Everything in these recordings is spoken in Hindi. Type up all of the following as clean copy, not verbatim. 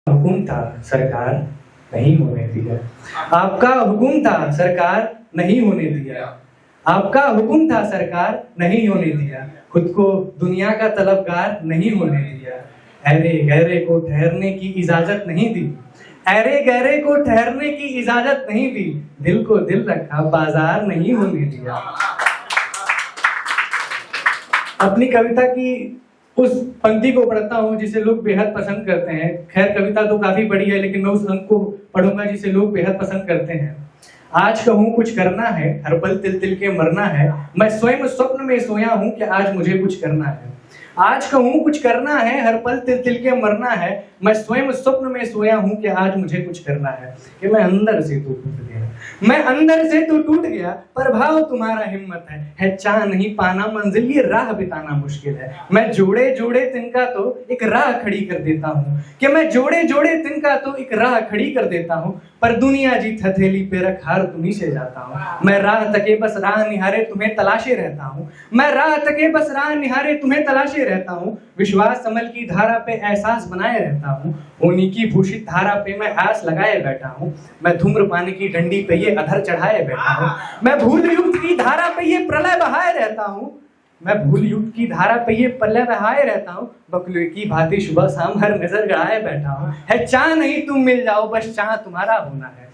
हुकुम था सरकार नहीं होने दिया। आपका हुकुम था सरकार नहीं होने दिया। आपका हुकुम था सरकार नहीं होने दिया। खुद को दुनिया का तलबगार नहीं होने दिया। अरे गहरे को ठहरने की इजाजत नहीं दी। अरे गहरे को ठहरने की इजाजत नहीं दी। दिल को दिल रखा बाजार नहीं होने दिया। अपनी कविता की उस पंक्ति को पढ़ता हूँ जिसे लोग बेहद पसंद करते हैं। खैर कविता तो काफी बड़ी है, लेकिन मैं उस अंक को पढ़ूंगा जिसे लोग बेहद पसंद करते हैं। आज कहूँ कुछ करना है, हर पल तिल तिल के मरना है। मैं स्वयं स्वप्न में सोया हूँ कि आज मुझे कुछ करना है। आज कहूँ कुछ करना है, हर पल तिल तिल के मरना है। मैं स्वयं स्वप्न में सोया हूँ कि आज मुझे कुछ करना है। कि मैं अंदर से तो टूट गया, मैं अंदर से तो टूट गया, पर भाव तुम्हारा हिम्मत है चाह नहीं पाना मंजिल, ये राह बिताना मुश्किल है। मैं जोड़े जोड़े तिनका तो एक राह खड़ी कर देता हूँ। कि मैं जोड़े जोड़े तिनका तो एक राह खड़ी कर देता हूँ, पर दुनिया जी हथेली पे रख हार तुम्हीं से जाता हूँ। मैं राह तके बस राह निहारे तुम्हें तलाशे रहता हूँ। मैं राह तके बस राह निहारे तुम्हें तलाशे रहता हूँ। विश्वास अमल की धारा पे एहसास बनाए रहता हूँ। होनी की भूषित धारा पे मैं आस लगाए बैठा हूँ। मैं धूम्रपान की डंडी पे ये अधर चढ़ाए बैठा हूँ। मैं भूल युग की धारा पे ये प्रलय बहाए रहता हूँ। मैं भूल युग की धारा पे ये प्रलय बहाए रहता हूँ। बकलुए की भांति सुबह शाम हर नजर गड़ाए बैठा हूँ। है चाह नहीं तुम मिल जाओ, बस चाह तुम्हारा होना है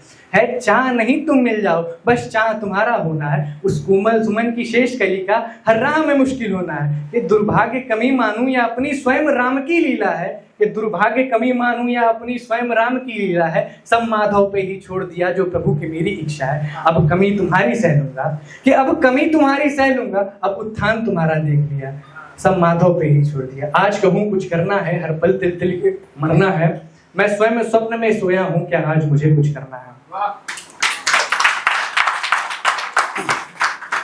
चाह नहीं तुम मिल जाओ, बस चाह तुम्हारा होना है। उस कोमल सुमन की शेष कली का हर राह में मुश्किल होना है। ये दुर्भाग्य कमी मानूं या अपनी स्वयं राम की लीला है। ये दुर्भाग्य कमी मानूं या अपनी स्वयं राम की लीला है। सब माधव पे ही छोड़ दिया जो प्रभु की मेरी इच्छा है। अब कमी तुम्हारी सह लूंगा, कि अब कमी तुम्हारी सह लूंगा। अब उत्थान तुम्हारा देख लिया, सब माधव पे ही छोड़ दिया। आज कहूँ कुछ करना है, हर पल तिल तिल के मरना है। मैं स्वयं स्वप्न में सोया हूँ कि आज मुझे कुछ करना है।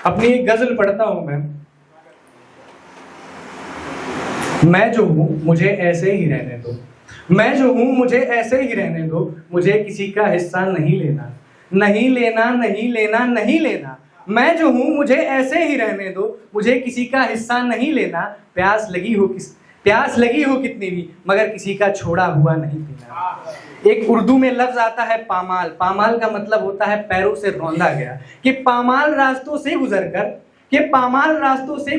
अपनी एक गजल पढ़ता हूं मैं जो हूं मुझे ऐसे ही रहने दो। मैं जो हूं मुझे ऐसे ही रहने दो। मुझे किसी का हिस्सा नहीं लेना, नहीं लेना, नहीं लेना, नहीं लेना। मैं जो हूं मुझे ऐसे ही रहने दो। मुझे किसी का हिस्सा नहीं लेना। प्यास लगी हो कितनी भी, मगर किसी का छोड़ा हुआ नहीं पीना। एक उर्दू में लफ्ज आता है पामाल। पामाल का मतलब होता है पैरों से रौंदा गया। कि पामाल रास्तों से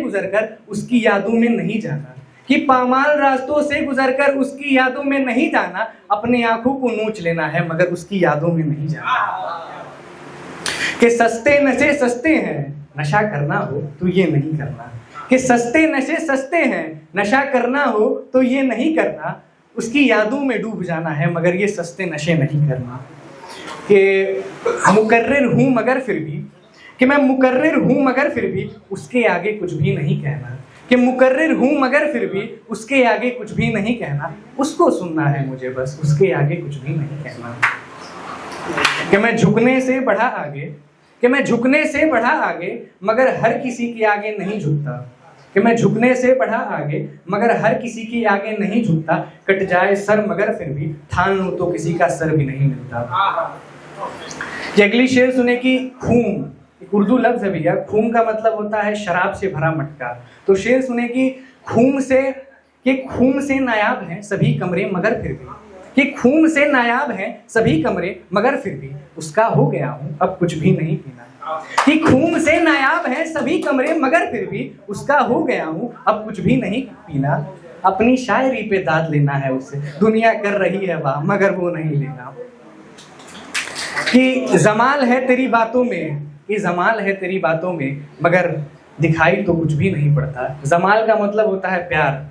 गुजरकर उसकी यादों में नहीं जाना। कि पामाल रास्तों से गुजरकर उसकी यादों में नहीं जाना। अपने आंखों को नोच लेना है, मगर उसकी यादों में नहीं जाना। कि सस्ते नशे सस्ते हैं, नशा करना हो तो ये नहीं करना। कि सस्ते नशे सस्ते हैं, नशा करना हो तो ये नहीं करना। उसकी यादों में डूब जाना है, मगर ये सस्ते नशे नहीं करना। कि मुकर्रिर हूं मगर फिर भी, कि मैं मुकर्रिर हूं मगर फिर भी उसके आगे कुछ भी नहीं कहना। कि मुकर्रिर हूं मगर फिर भी उसके आगे कुछ भी नहीं कहना। उसको सुनना है मुझे बस, उसके आगे कुछ भी नहीं कहना। कि मैं झुकने से बढ़ा आगे, मगर हर किसी के आगे नहीं झुकता। कि मैं झुकने से बढ़ा आगे, मगर हर किसी के आगे नहीं झुकता। कट जाए सर मगर फिर भी ठान लूं तो किसी का सर भी नहीं मिलता। ये अगली शेर सुने कि खूम, एक उर्दू लफ्ज है भैया। खूम का मतलब होता है शराब से भरा मटका। तो शेर सुने कि खूम से नायाब हैं सभी कमरे मगर फिर भी। कि खूम से नायाब हैं सभी कमरे मगर फिर भी उसका हो गया हूँ अब कुछ भी नहीं पीना। कि खूम से नायाब हैं सभी कमरे मगर फिर भी उसका हो गया हूँ अब कुछ भी नहीं पीना। अपनी शायरी पे दाद लेना है उससे, दुनिया कर रही है वाह मगर वो नहीं लेना। कि जमाल है तेरी बातों में, मगर दिखाई तो कुछ भी नहीं पड़ता। जमाल का मतलब होता है प्यार।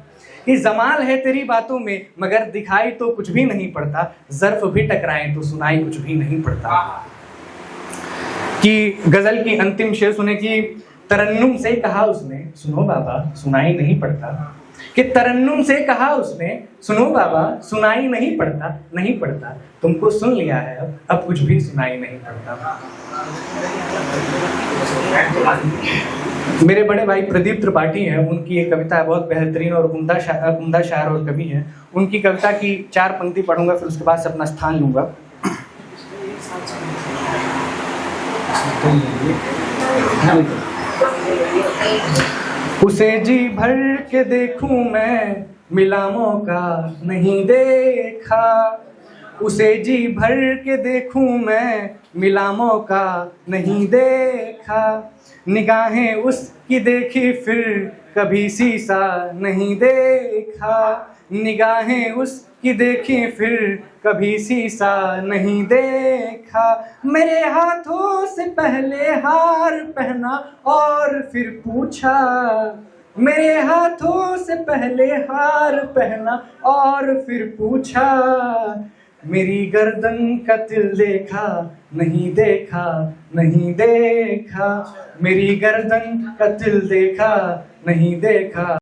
कि जमाल है तेरी बातों में, मगर दिखाई तो कुछ भी नहीं पड़ता। ज़र्फ भी टकराएं तो सुनाई कुछ भी नहीं पड़ता। कि गजल की अंतिम शेर सुने कि तरन्नुम से कहा उसने सुनो बाबा सुनाई नहीं पड़ता। कि तरन्नुम से कहा उसने सुनो बाबा सुनाई नहीं पड़ता। तुमको सुन लिया है अब कुछ भी सुनाई नहीं पड़ता। मेरे बड़े भाई प्रदीप त्रिपाठी हैं, उनकी एक कविता है बहुत बेहतरीन और उम्दा शायर और कवि हैं। उनकी कविता की 4 पंक्ति पढ़ूंगा, फिर उसके बाद से अपना स्थान लूंगा। उसे जी भर के देखूं मैं मिला मौका नहीं देखा, उसे जी भर के देखूं मैं, मिला मौका नहीं देखा। निगाहें उसकी देखी फिर कभी शीशा नहीं देखा, निगाहें उसकी देखी फिर कभी शीशा नहीं देखा। मेरे हाथों से पहले हार पहना और फिर पूछा, मेरे हाथों से पहले हार पहना और फिर पूछा, मेरी गर्दन का तिल देखा नहीं देखा नहीं देखा, मेरी गर्दन का तिल देखा नहीं देखा।